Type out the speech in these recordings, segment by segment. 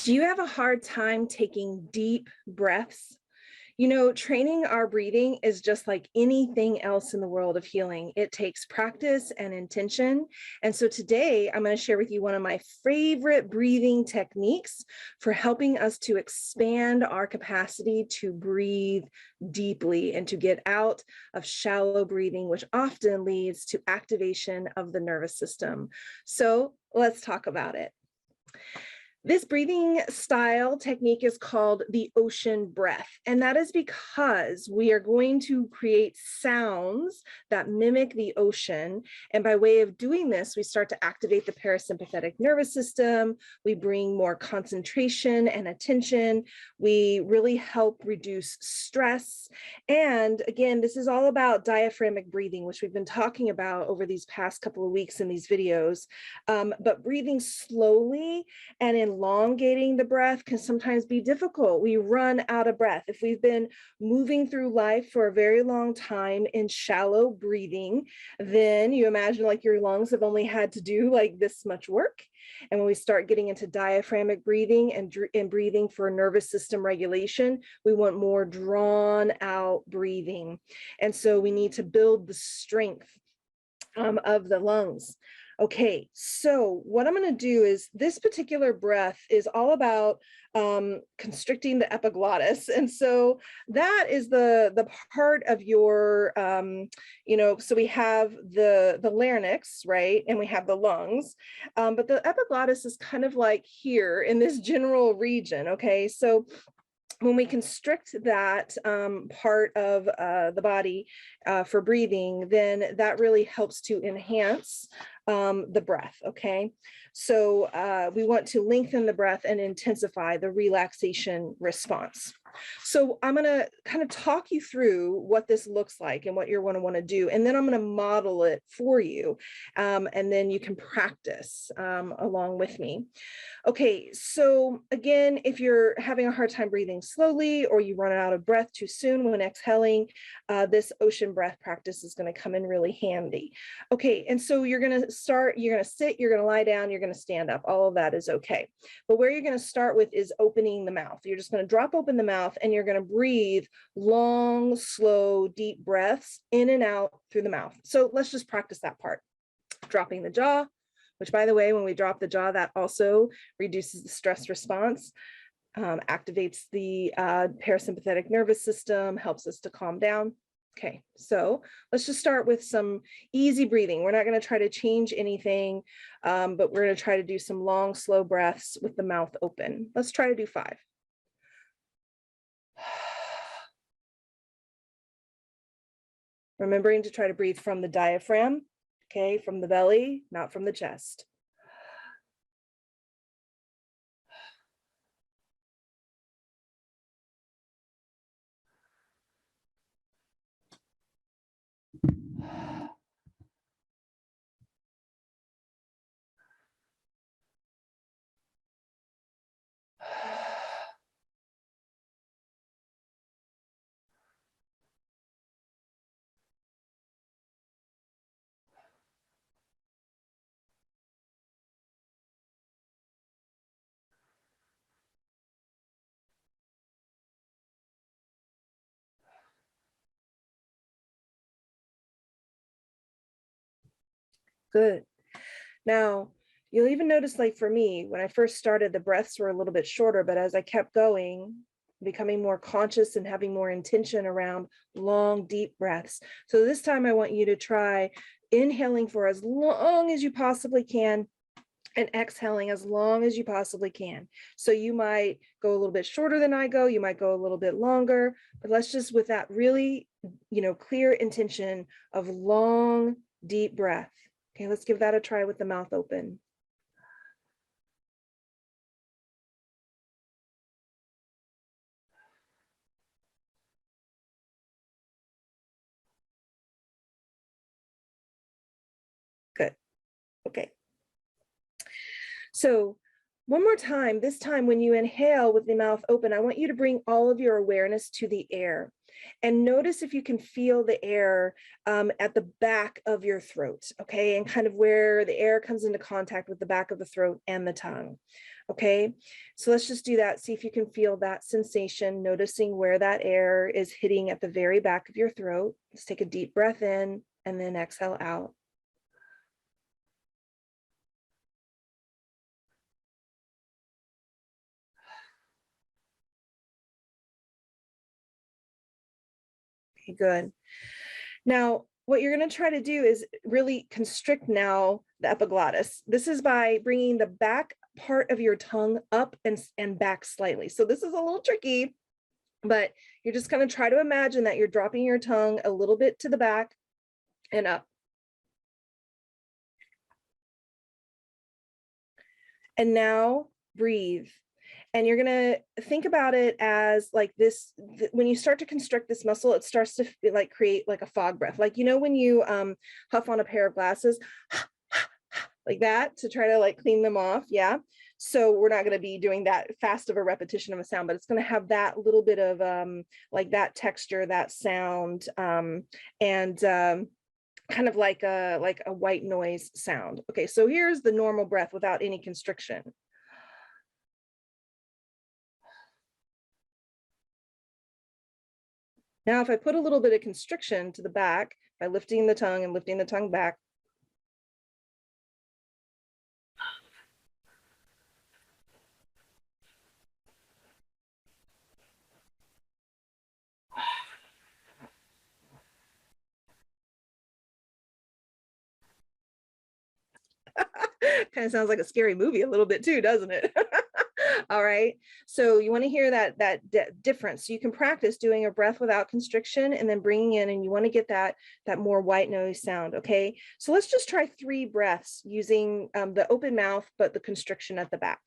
Do you have a hard time taking deep breaths? You know, training our breathing is just like anything else in the world of healing. It takes practice and intention. And so today I'm going to share with you one of my favorite breathing techniques for helping us to expand our capacity to breathe deeply and to get out of shallow breathing, which often leads to activation of the nervous system. So let's talk about it. This breathing style technique is called the ocean breath, and that is because we are going to create sounds that mimic the ocean. And by way of doing this, we start to activate the parasympathetic nervous system. We bring more concentration and attention. We really help reduce stress. And again, this is all about diaphragmatic breathing, which we've been talking about over these past couple of weeks in these videos. But breathing slowly and elongating the breath can sometimes be difficult. We run out of breath. If we've been moving through life for a very long time in shallow breathing, then you imagine like your lungs have only had to do like this much work. And when we start getting into diaphragmatic breathing and breathing for nervous system regulation, we want more drawn out breathing. And so we need to build the strength of the lungs. Okay, so what I'm going to do is this particular breath is all about constricting the epiglottis. And so that is the part of your, so we have the larynx, right? And we have the lungs, but the epiglottis is kind of like here in this general region. Okay, so when we constrict that part of the body for breathing, then that really helps to enhance the breath, okay? So we want to lengthen the breath and intensify the relaxation response. So I'm gonna kind of talk you through what this looks like and what you're gonna wanna do, and then I'm gonna model it for you, and then you can practice along with me. Okay, so again, if you're having a hard time breathing slowly or you run out of breath too soon when exhaling, this ocean breath practice is going to come in really handy. Okay, and so you're going to start, you're going to sit, you're going to lie down, you're going to stand up. All of that is okay. But where you're going to start with is opening the mouth. You're just going to drop open the mouth and you're going to breathe long, slow, deep breaths in and out through the mouth. So let's just practice that part. Dropping the jaw, which, by the way, when we drop the jaw, that also reduces the stress response, activates the parasympathetic nervous system, helps us to calm down. Okay, so let's just start with some easy breathing. We're not going to try to change anything, but we're going to try to do some long, slow breaths with the mouth open. Let's try to do 5. Remembering to try to breathe from the diaphragm. Okay, from the belly, not from the chest. Good. Now, you'll even notice, like for me, when I first started, the breaths were a little bit shorter, but as I kept going, becoming more conscious and having more intention around long, deep breaths. So this time I want you to try inhaling for as long as you possibly can and exhaling as long as you possibly can. So you might go a little bit shorter than I go, you might go a little bit longer, but let's just with that really, clear intention of long, deep breath. Okay, let's give that a try with the mouth open. Good. Okay. So one more time, this time when you inhale with the mouth open, I want you to bring all of your awareness to the air. And notice if you can feel the air at the back of your throat, okay? And kind of where the air comes into contact with the back of the throat and the tongue. Okay, so let's just do that. See if you can feel that sensation, noticing where that air is hitting at the very back of your throat. Let's take a deep breath in and then exhale out. Okay, good. Now, what you're going to try to do is really constrict now the epiglottis. This is by bringing the back part of your tongue up and back slightly. So this is a little tricky, but you're just going to try to imagine that you're dropping your tongue a little bit to the back and up. And now breathe. And you're going to think about it as like this, when you start to constrict this muscle, it starts to like create like a fog breath. Like, you know, when you huff on a pair of glasses, like that to try to like clean them off. Yeah. So we're not going to be doing that fast of a repetition of a sound, but it's going to have that little bit of like that texture, that sound, and kind of like a white noise sound. Okay, so here's the normal breath without any constriction. Now, if I put a little bit of constriction to the back by lifting the tongue and lifting the tongue back, kind of sounds like a scary movie a little bit too, doesn't it? All right. So you want to hear that difference. So you can practice doing a breath without constriction and then bringing in, and you want to get that more white noise sound. Okay. So let's just try 3 breaths using the open mouth, but the constriction at the back.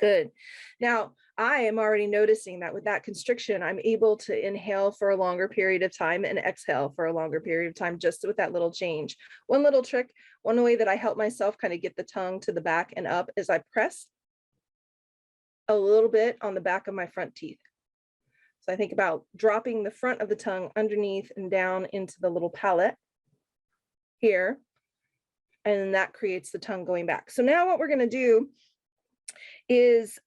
Good. Now, I am already noticing that with that constriction, I'm able to inhale for a longer period of time and exhale for a longer period of time, just with that little change. One little trick, one way that I help myself kind of get the tongue to the back and up is I press a little bit on the back of my front teeth. So I think about dropping the front of the tongue underneath and down into the little palate here. And that creates the tongue going back. So now what we're going to do is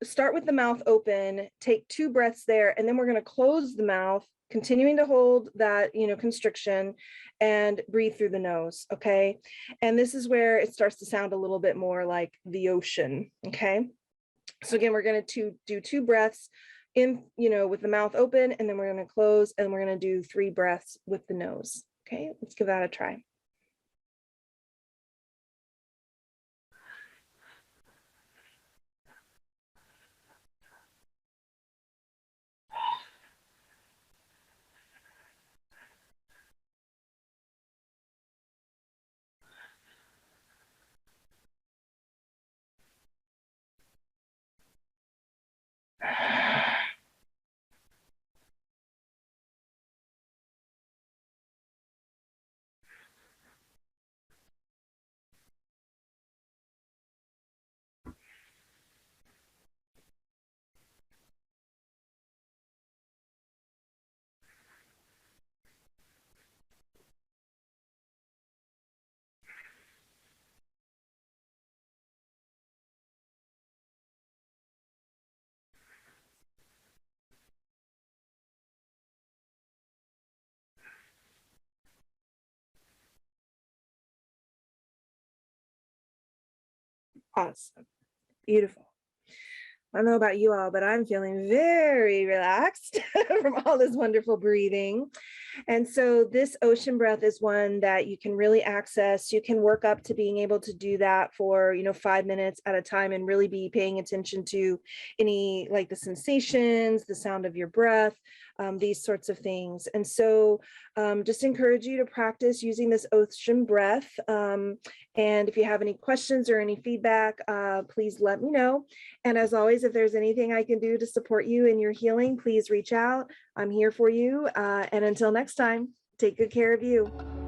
start with the mouth open, take 2 breaths there, and then we're going to close the mouth, continuing to hold that, constriction, and breathe through the nose. Okay. And this is where it starts to sound a little bit more like the ocean. Okay. So again, we're going to do 2 breaths in, with the mouth open, and then we're going to close, and we're going to do 3 breaths with the nose. Okay. Let's give that a try. Awesome. Beautiful. I don't know about you all, but I'm feeling very relaxed from all this wonderful breathing. And so this ocean breath is one that you can really access. You can work up to being able to do that for, 5 minutes at a time and really be paying attention to any like the sensations, the sound of your breath, these sorts of things. And so just encourage you to practice using this ocean breath. And if you have any questions or any feedback, please let me know. And as always, if there's anything I can do to support you in your healing, please reach out. I'm here for you. And until next time, take good care of you.